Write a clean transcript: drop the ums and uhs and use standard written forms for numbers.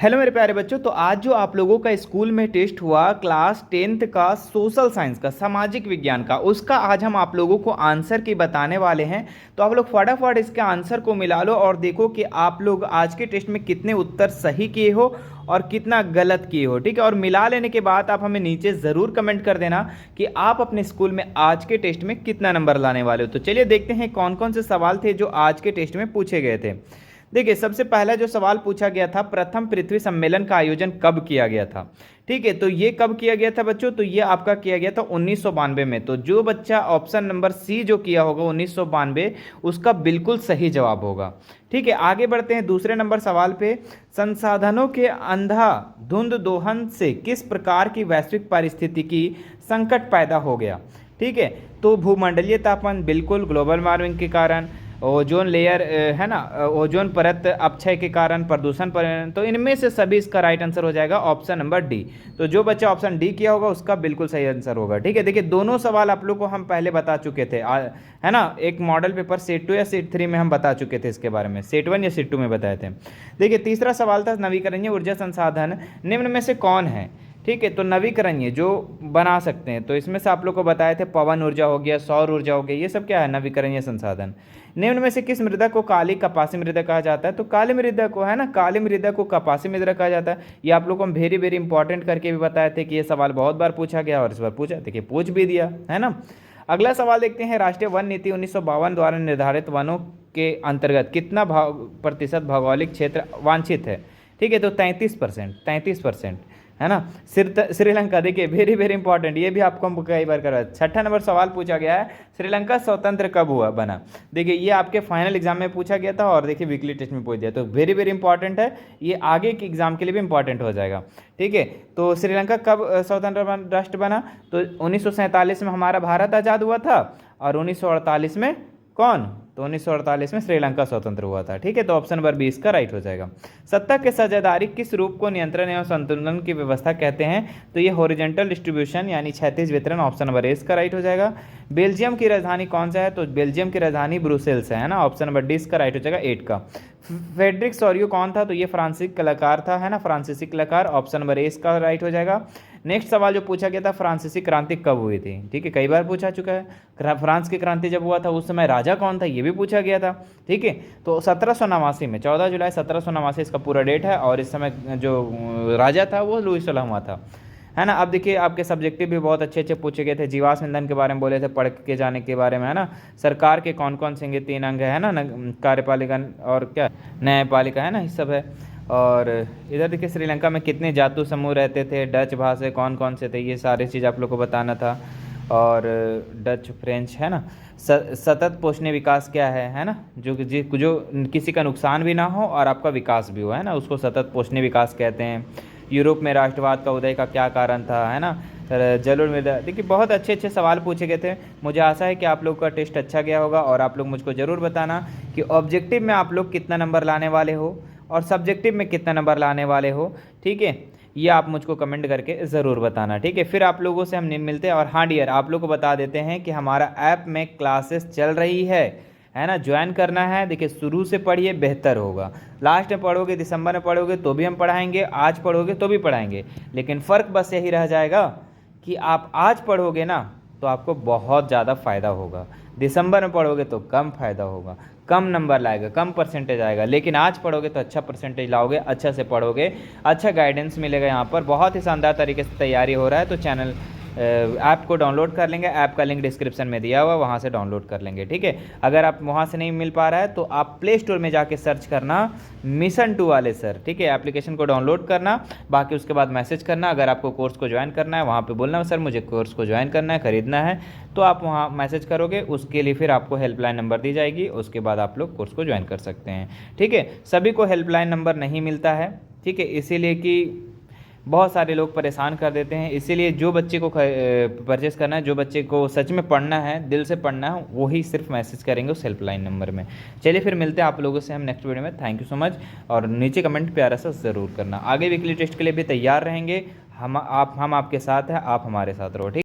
Hello मेरे प्यारे बच्चों। तो आज जो आप लोगों का स्कूल में टेस्ट हुआ क्लास 10th का सोशल साइंस का, सामाजिक विज्ञान का, उसका आज हम आप लोगों को आंसर की बताने वाले हैं। तो आप लोग फटाफट इसके आंसर को मिला लो और देखो कि आप लोग आज के टेस्ट में कितने उत्तर सही किए हो और कितना गलत किए हो। ठीक है, और मिला लेने के बाद आप हमें नीचे ज़रूर कमेंट कर देना कि आप अपने स्कूल में आज के टेस्ट में कितना नंबर लाने वाले हो। तो चलिए देखते हैं कौन कौन से सवाल थे जो आज के टेस्ट में पूछे गए थे। देखिए, सबसे पहला जो सवाल पूछा गया था, प्रथम पृथ्वी सम्मेलन का आयोजन कब किया गया था। ठीक है, तो ये कब किया गया था बच्चों, तो ये आपका किया गया था 1992 में। तो जो बच्चा ऑप्शन नंबर सी जो किया होगा 1992, उसका बिल्कुल सही जवाब होगा। ठीक है, आगे बढ़ते हैं दूसरे नंबर सवाल पे। संसाधनों के अंधाधुंध दोहन से किस प्रकार की वैश्विक परिस्थितिकी संकट पैदा हो गया। ठीक है, तो भूमंडलीय तापमान, बिल्कुल ग्लोबल वार्मिंग के कारण, ओजोन लेयर है ना, ओजोन परत अपक्षय के कारण, प्रदूषण पर। तो इनमें से सभी इसका राइट आंसर हो जाएगा ऑप्शन नंबर डी। तो जो बच्चा ऑप्शन डी किया होगा उसका बिल्कुल सही आंसर होगा। ठीक है, देखिए दोनों सवाल आप लोग को हम पहले बता चुके थे, है ना। एक मॉडल पेपर सेट 2 या सेट 3 में हम बता चुके थे इसके बारे में, सेट 1 या सेट 2 में बताए थे। देखिए तीसरा सवाल था, नवीकरणीय ऊर्जा संसाधन निम्न में से कौन है। ठीक है, तो नवीकरणीय जो बना सकते हैं, तो इसमें से आप लोग को बताए थे पवन ऊर्जा हो गया, सौर ऊर्जा हो गया, ये सब क्या है, नवीकरणीय संसाधन। निम्न में से किस मृदा को काली कपासी मृदा कहा जाता है। तो काली मृदा को, है ना, काली मृदा को कपासी मृदा कहा जाता है। ये आप लोग को हम वेरी वेरी इंपॉर्टेंट करके भी बताए थे कि ये सवाल बहुत बार पूछा गया और इस बार पूछा, देखिए पूछ भी दिया, है ना। अगला सवाल देखते हैं, राष्ट्रीय वन नीति 1952 द्वारा निर्धारित वनों के अंतर्गत कितना प्रतिशत भौगोलिक क्षेत्र वांछित है। ठीक है, तो 33%, है ना। श्रीलंका, देखिए वेरी वेरी इंपॉर्टेंट, ये भी आपको हम कई बार करवा। छठा नंबर सवाल पूछा गया है, श्रीलंका स्वतंत्र कब हुआ बना। देखिए ये आपके फाइनल एग्जाम में पूछा गया था और देखिए वीकली टेस्ट में पूछ दिया, तो वेरी वेरी इंपॉर्टेंट है, ये आगे के एग्जाम के लिए भी इंपॉर्टेंट हो जाएगा। ठीक है, तो श्रीलंका कब स्वतंत्र राष्ट्र बना, तो 1947 में हमारा भारत आज़ाद हुआ था और 1948 में कौन, तो 1948 में श्रीलंका स्वतंत्र हुआ था। ठीक है, तो ऑप्शन नंबर 20 का राइट हो जाएगा। सत्ता के साझेदारी किस रूप को नियंत्रण एवं संतुलन की व्यवस्था कहते हैं, तो ये हॉरिजॉन्टल डिस्ट्रीब्यूशन यानी क्षैतिज वितरण, ऑप्शन नंबर ए का राइट हो जाएगा। बेल्जियम की राजधानी कौन सा है, तो बेल्जियम की राजधानी ब्रुसेल्स है ना, ऑप्शन नंबर डी का राइट हो जाएगा 8 का। फ्रेडरिक सोरियो कौन था, तो ये फ्रांसीसी कलाकार था, है ना, फ्रांसीसी कलाकार, ऑप्शन नंबर ए का राइट हो जाएगा। नेक्स्ट सवाल जो पूछा गया था, फ्रांसीसी क्रांति कब हुई थी। ठीक है, कई बार पूछा चुका है, फ्रांस की क्रांति जब हुआ था उस समय राजा कौन था, ये भी पूछा गया था। ठीक है, तो 1789 में, 14 जुलाई 1789 इसका पूरा डेट है, और इस समय जो राजा था वो लुई 16वां था, है ना। अब देखिए आपके सब्जेक्टिव भी बहुत अच्छे अच्छे पूछे गए थे, जीवाश्म ईंधन के बारे में बोले थे, पढ़ के जाने के बारे में, है ना। सरकार के कौन कौन से 3 अंग है ना, कार्यपालिका और क्या न्यायपालिका, है ना, ये सब है। और इधर देखिए श्रीलंका में कितने जातु समूह रहते थे, डच भाषा कौन कौन से थे, ये सारी चीज़ आप लोग को बताना था। और डच, फ्रेंच, है ना। सतत पोषणीय विकास क्या है ना, जो किसी का नुकसान भी ना हो और आपका विकास भी हो, है ना, उसको सतत पोषणीय विकास कहते हैं। यूरोप में राष्ट्रवाद का उदय का क्या कारण था, है ना। जलोढ़ मृदा, देखिए बहुत अच्छे अच्छे सवाल पूछे गए थे। मुझे आशा है कि आप लोग का टेस्ट अच्छा गया होगा और आप लोग मुझको ज़रूर बताना कि ऑब्जेक्टिव में आप लोग कितना नंबर लाने वाले हो और सब्जेक्टिव में कितना नंबर लाने वाले हो। ठीक है, ये आप मुझको कमेंट करके ज़रूर बताना। ठीक है, फिर आप लोगों से हम मिलते हैं। और हाँ डियर, आप लोग को बता देते हैं कि हमारा ऐप में क्लासेस चल रही है ना, ज्वाइन करना है। देखिए शुरू से पढ़िए, बेहतर होगा। लास्ट में पढ़ोगे, दिसंबर में पढ़ोगे तो भी हम पढ़ाएंगे, आज पढ़ोगे तो भी पढ़ाएंगे, लेकिन फ़र्क बस यही रह जाएगा कि आप आज पढ़ोगे ना तो आपको बहुत ज़्यादा फ़ायदा होगा, दिसंबर में पढ़ोगे तो कम फ़ायदा होगा, कम नंबर लाएगा, कम परसेंटेज आएगा। लेकिन आज पढ़ोगे तो अच्छा परसेंटेज लाओगे, अच्छा से पढ़ोगे, अच्छा गाइडेंस मिलेगा। यहाँ पर बहुत ही शानदार तरीके से तैयारी हो रहा है, तो चैनल ऐप को डाउनलोड कर लेंगे, ऐप का लिंक डिस्क्रिप्शन में दिया हुआ, वहाँ से डाउनलोड कर लेंगे। ठीक है, अगर आप वहाँ से नहीं मिल पा रहा है तो आप प्ले स्टोर में जाके सर्च करना मिशन 2 वाले सर। ठीक है, एप्लीकेशन को डाउनलोड करना, बाकी उसके बाद मैसेज करना। अगर आपको कोर्स को ज्वाइन करना है, वहाँ पे बोलना सर मुझे कोर्स को ज्वाइन करना है, ख़रीदना है, तो आप वहाँ मैसेज करोगे, उसके लिए फिर आपको हेल्पलाइन नंबर दी जाएगी, उसके बाद आप लोग कोर्स को ज्वाइन कर सकते हैं। ठीक है, सभी को हेल्पलाइन नंबर नहीं मिलता है। ठीक है, इसीलिए कि बहुत सारे लोग परेशान कर देते हैं, इसीलिए जो बच्चे को परचेस करना है, जो बच्चे को सच में पढ़ना है, दिल से पढ़ना है, वही सिर्फ मैसेज करेंगे उस हेल्पलाइन नंबर में। चलिए फिर मिलते हैं आप लोगों से हम नेक्स्ट वीडियो में। थैंक यू सो मच, और नीचे कमेंट प्यारा सा ज़रूर करना। आगे वीकली टेस्ट के लिए भी तैयार रहेंगे, हम आपके साथ हैं, आप हमारे साथ रहो। ठीक।